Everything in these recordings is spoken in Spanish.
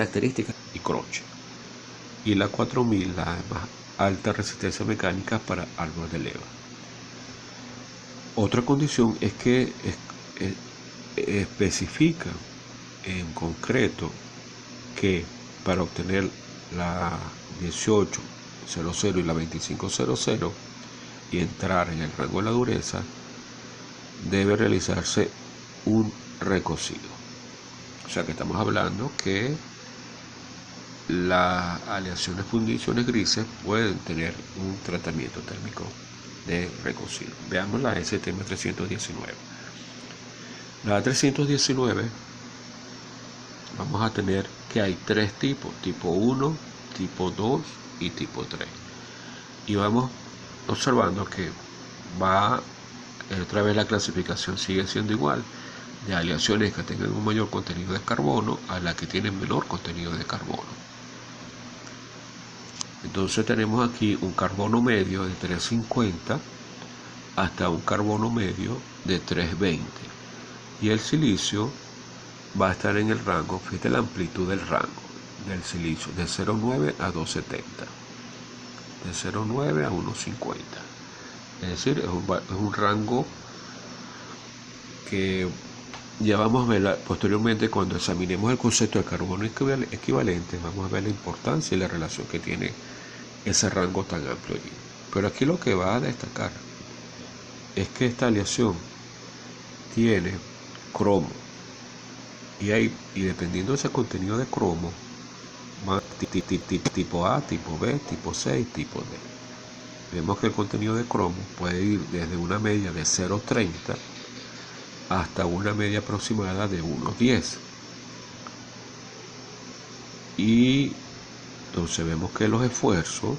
características y croche. Y la 4000, la más alta resistencia mecánica para árbol de leva. Otra condición es que especifica en concreto que para obtener la 1800 y la 2500 y entrar en el rango de la dureza, debe realizarse un recocido. O sea que estamos hablando que las aleaciones fundiciones grises pueden tener un tratamiento térmico de recocido. Veamos la STM 319. La 319, vamos a tener que hay tres tipos: tipo 1, tipo 2 y tipo 3. Y vamos observando que va, otra vez la clasificación sigue siendo igual, de aleaciones que tengan un mayor contenido de carbono a las que tienen menor contenido de carbono. Entonces tenemos aquí un carbono medio de 350 hasta un carbono medio de 320. Y el silicio va a estar en el rango, fíjate la amplitud del rango del silicio, de 0,9 a 270, de 0,9 a 1,50. Es decir, es un rango que ya vamos a ver posteriormente cuando examinemos el concepto de carbono equivalente. Vamos a ver la importancia y la relación que tiene ese rango tan amplio allí. Pero aquí lo que va a destacar es que esta aleación tiene cromo y dependiendo de ese contenido de cromo, tipo A, tipo B, tipo C y tipo D. Vemos que el contenido de cromo puede ir desde una media de 0,30 hasta una media aproximada de 1,10. Y entonces vemos que los esfuerzos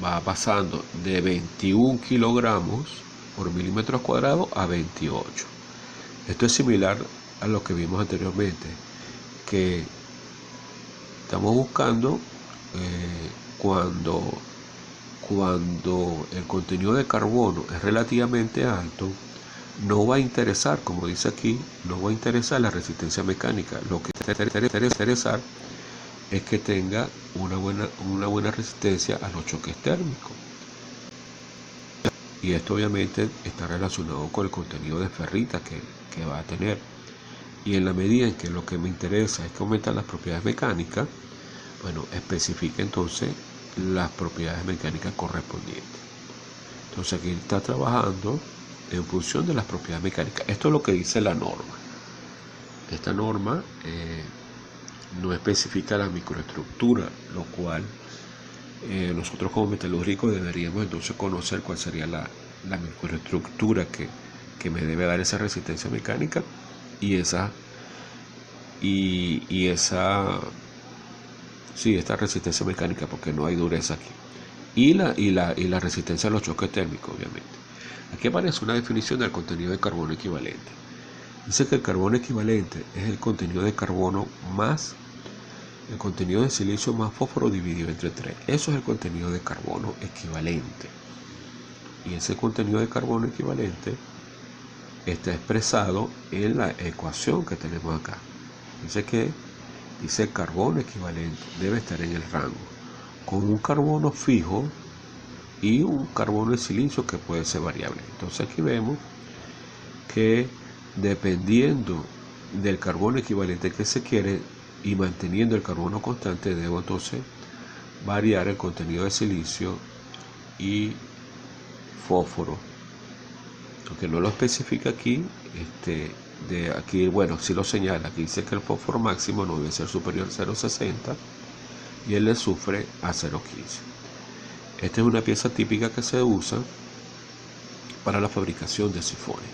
va pasando de 21 kilogramos por milímetros cuadrados a 28. Esto es similar a lo que vimos anteriormente, que estamos buscando cuando el contenido de carbono es relativamente alto, no va a interesar, como dice aquí, no va a interesar la resistencia mecánica. Lo que te interesar es que tenga una buena resistencia a los choques térmicos. Y esto obviamente está relacionado con el contenido de ferrita que va a tener. Y en la medida en que lo que me interesa es que aumentan las propiedades mecánicas, bueno, especifica entonces las propiedades mecánicas correspondientes. Entonces aquí está trabajando en función de las propiedades mecánicas. Esto es lo que dice la norma. Esta norma no especifica la microestructura, lo cual nosotros como metalúrgicos deberíamos entonces conocer cuál sería la microestructura que me debe dar esa resistencia mecánica esta resistencia mecánica, porque no hay dureza aquí, y la resistencia a los choques térmicos, obviamente. Aquí aparece una definición del contenido de carbono equivalente. Dice que el carbono equivalente es el contenido de carbono más el contenido de silicio más fósforo dividido entre 3. Eso es el contenido de carbono equivalente. Y ese contenido de carbono equivalente está expresado en la ecuación que tenemos acá. Dice carbono equivalente debe estar en el rango con un carbono fijo y un carbono de silicio que puede ser variable. Entonces aquí vemos que dependiendo del carbono equivalente que se quiere y manteniendo el carbono constante, debo entonces variar el contenido de silicio y fósforo, aunque no lo especifica aquí. Aquí, bueno, sí lo señala. Aquí dice que el fósforo máximo no debe ser superior a 0,60 y el azufre a 0,15. Esta es una pieza típica que se usa para la fabricación de sifones.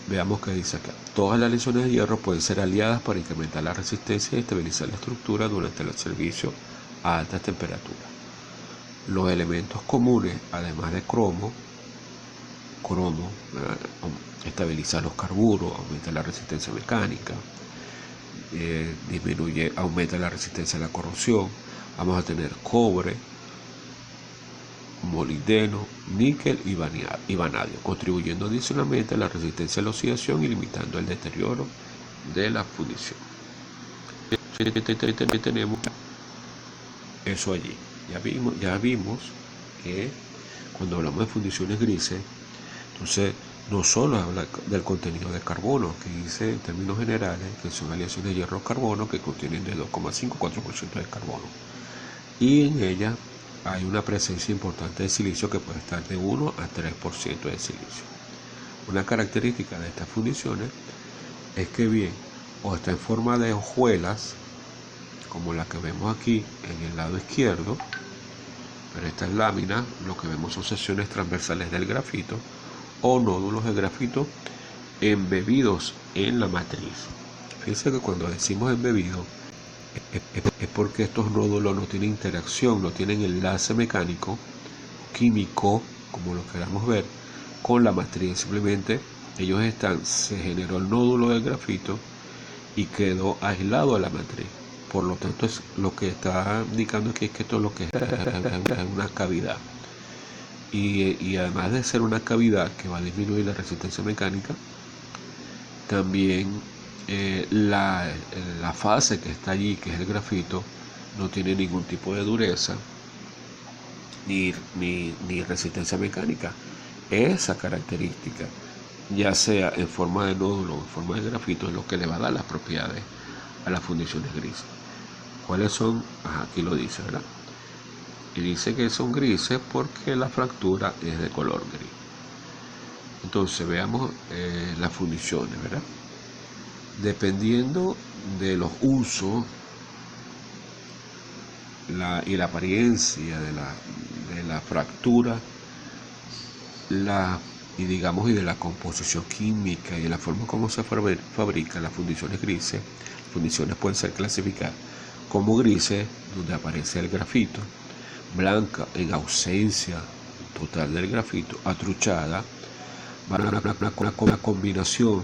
Veamos qué dice acá. Todas las aleaciones de hierro pueden ser aliadas para incrementar la resistencia y estabilizar la estructura durante el servicio a altas temperaturas. Los elementos comunes, además de cromo, estabiliza los carburos, aumenta la resistencia mecánica, aumenta la resistencia a la corrosión. Vamos a tener cobre, molibdeno, níquel y vanadio, contribuyendo adicionalmente a la resistencia a la oxidación y limitando el deterioro de la fundición. Tenemos eso allí. Ya vimos que cuando hablamos de fundiciones grises, entonces no solo habla del contenido de carbono, que dice en términos generales que son aleaciones de hierro-carbono que contienen de 2,5-4% de carbono. Y en ella hay una presencia importante de silicio que puede estar de 1 a 3% de silicio. Una característica de estas fundiciones es que bien, o está en forma de hojuelas, como la que vemos aquí en el lado izquierdo, pero estas láminas lo que vemos son secciones transversales del grafito o nódulos de grafito embebidos en la matriz. Fíjense que cuando decimos embebido es porque estos nódulos no tienen interacción, no tienen enlace mecánico, químico, como lo queramos ver, con la matriz. Simplemente se generó el nódulo del grafito y quedó aislado a la matriz. Por lo tanto, es lo que está indicando aquí es que esto es lo que es una cavidad. Y además de ser una cavidad que va a disminuir la resistencia mecánica, también la fase que está allí, que es el grafito, no tiene ningún tipo de dureza ni resistencia mecánica. Esa característica, ya sea en forma de nódulo o en forma de grafito, es lo que le va a dar las propiedades a las fundiciones grises. ¿Cuáles son? Aquí lo dice, ¿verdad? Y dice que son grises porque la fractura es de color gris. Entonces veamos las fundiciones, ¿verdad? Dependiendo de los usos y la apariencia de la fractura, y de la composición química y de la forma como se fabrican las fundiciones grises, las fundiciones pueden ser clasificadas como grises, donde aparece el grafito, blanca en ausencia total del grafito, atruchada, una combinación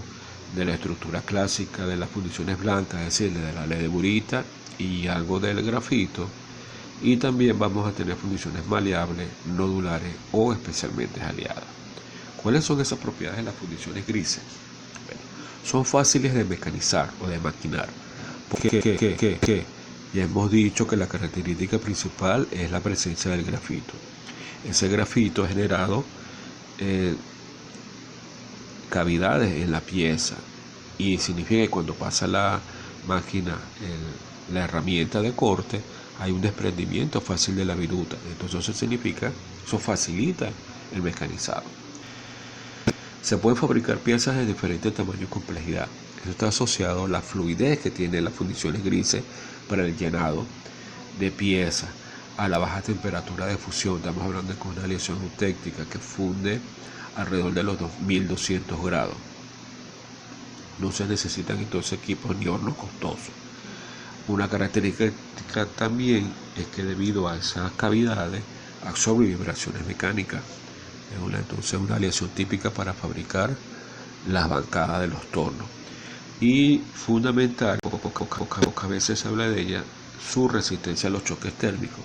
de la estructura clásica de las fundiciones blancas, es decir, de la ledeburita y algo del grafito, y también vamos a tener fundiciones maleables, nodulares o especialmente aliadas. ¿Cuáles son esas propiedades de las fundiciones grises? Bueno, son fáciles de mecanizar o de maquinar, porque ya hemos dicho que la característica principal es la presencia del grafito. Ese grafito ha generado cavidades en la pieza, y significa que cuando pasa la máquina, la herramienta de corte, hay un desprendimiento fácil de la viruta. Entonces eso facilita el mecanizado. Se pueden fabricar piezas de diferentes tamaños y complejidad. Eso está asociado a la fluidez que tiene las fundiciones grises para el llenado de piezas, a la baja temperatura de fusión. Estamos hablando de una aleación eutectica que funde alrededor de los 2200 grados. No se necesitan entonces equipos ni hornos costosos. Una característica también es que debido a esas cavidades absorbe vibraciones mecánicas. Entonces una aleación típica para fabricar las bancadas de los tornos. Y fundamental, pocas veces se habla de ella, su resistencia a los choques térmicos.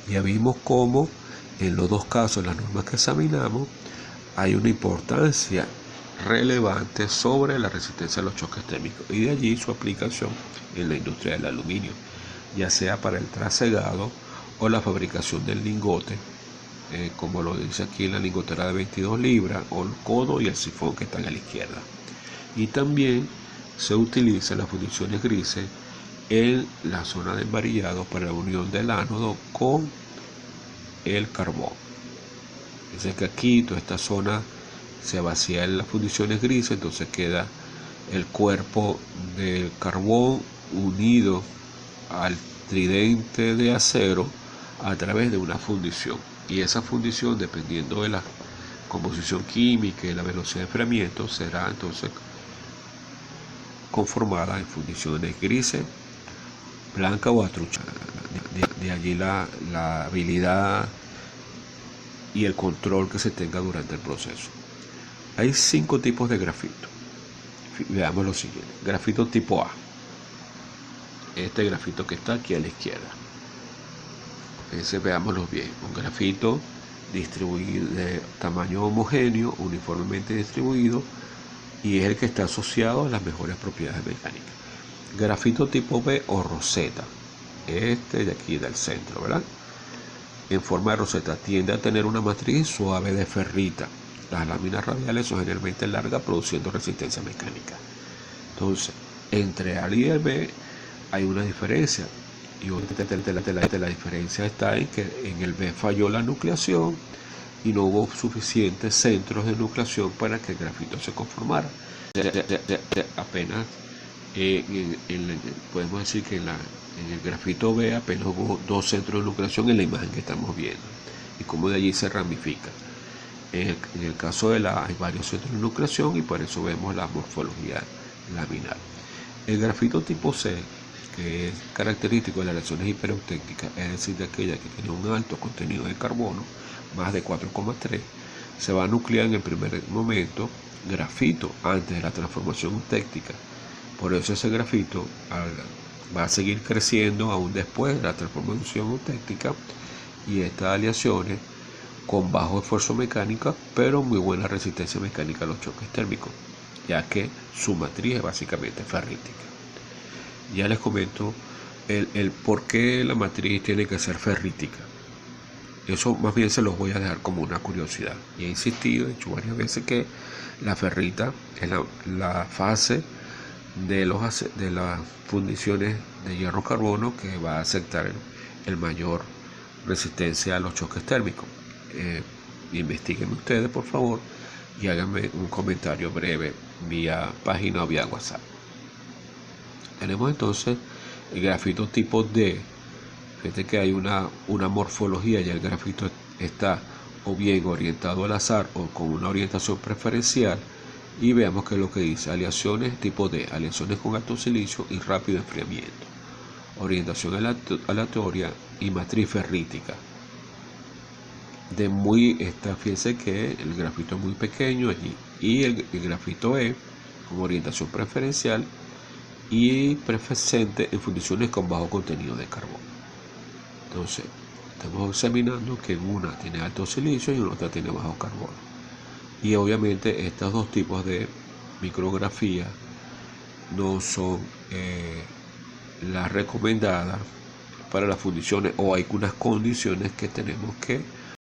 Ya vimos cómo en los dos casos, en las normas que examinamos, hay una importancia relevante sobre la resistencia a los choques térmicos, y de allí su aplicación en la industria del aluminio, ya sea para el trasegado o la fabricación del lingote, como lo dice aquí la lingotera de 22 libras, o el codo y el sifón que están a la izquierda. Y también se utilizan las fundiciones grises en la zona de embarillado para la unión del ánodo con el carbón. Dice que aquí toda esta zona se vacía en las fundiciones grises, entonces queda el cuerpo del carbón unido al tridente de acero a través de una fundición. Y esa fundición, dependiendo de la composición química y la velocidad de enfriamiento, será entonces conformada en fundiciones grises, blanca o atruchada. De allí la habilidad y el control que se tenga durante el proceso. Hay 5 tipos de grafito. Veamos lo siguiente. Grafito tipo A. Este grafito que está aquí a la izquierda. Veámoslo bien. Un grafito distribuido de tamaño homogéneo, uniformemente distribuido, y es el que está asociado a las mejores propiedades mecánicas. Grafito tipo B o roseta, este de aquí del centro, ¿verdad? En forma de roseta, tiende a tener una matriz suave de ferrita. Las láminas radiales son generalmente largas, produciendo resistencia mecánica. Entonces, entre A y el B hay una diferencia, y la diferencia está en que en el B falló la nucleación y no hubo suficientes centros de nucleación para que el grafito se conformara. Apenas podemos decir que en el grafito B apenas hubo 2 centros de nucleación en la imagen que estamos viendo, y como de allí se ramifica. En el caso de la hay varios centros de nucleación, y por eso vemos la morfología laminar. El grafito tipo C, que es característico de las aleaciones hipereutécticas, es decir, de aquella que tiene un alto contenido de carbono, más de 4,3, se va a nuclear en el primer momento grafito antes de la transformación eutéctica. Por eso ese grafito va a seguir creciendo aún después de la transformación eutéctica, y estas aleaciones con bajo esfuerzo mecánico, pero muy buena resistencia mecánica a los choques térmicos, ya que su matriz es básicamente ferrítica. Ya les comento el por qué la matriz tiene que ser ferrítica. Eso más bien se los voy a dejar como una curiosidad. Y he insistido, he dicho varias veces, que la ferrita es la fase de las fundiciones de hierro-carbono que va a aceptar el mayor resistencia a los choques térmicos. Investiguen ustedes, por favor, y háganme un comentario breve vía página o vía WhatsApp. Tenemos entonces el grafito tipo D. Fíjate que hay una morfología, ya el grafito está o bien orientado al azar o con una orientación preferencial, y veamos qué es lo que dice: aleaciones tipo D, aleaciones con alto silicio y rápido enfriamiento, orientación aleatoria y matriz ferrítica. Fíjense que el grafito es muy pequeño allí, y el grafito E con orientación preferencial y presente en fundiciones con bajo contenido de carbono. Entonces, estamos examinando que en una tiene alto silicio y en otra tiene bajo carbono. Y obviamente estos dos tipos de micrografía no son las recomendadas para las fundiciones, o hay unas condiciones que tenemos que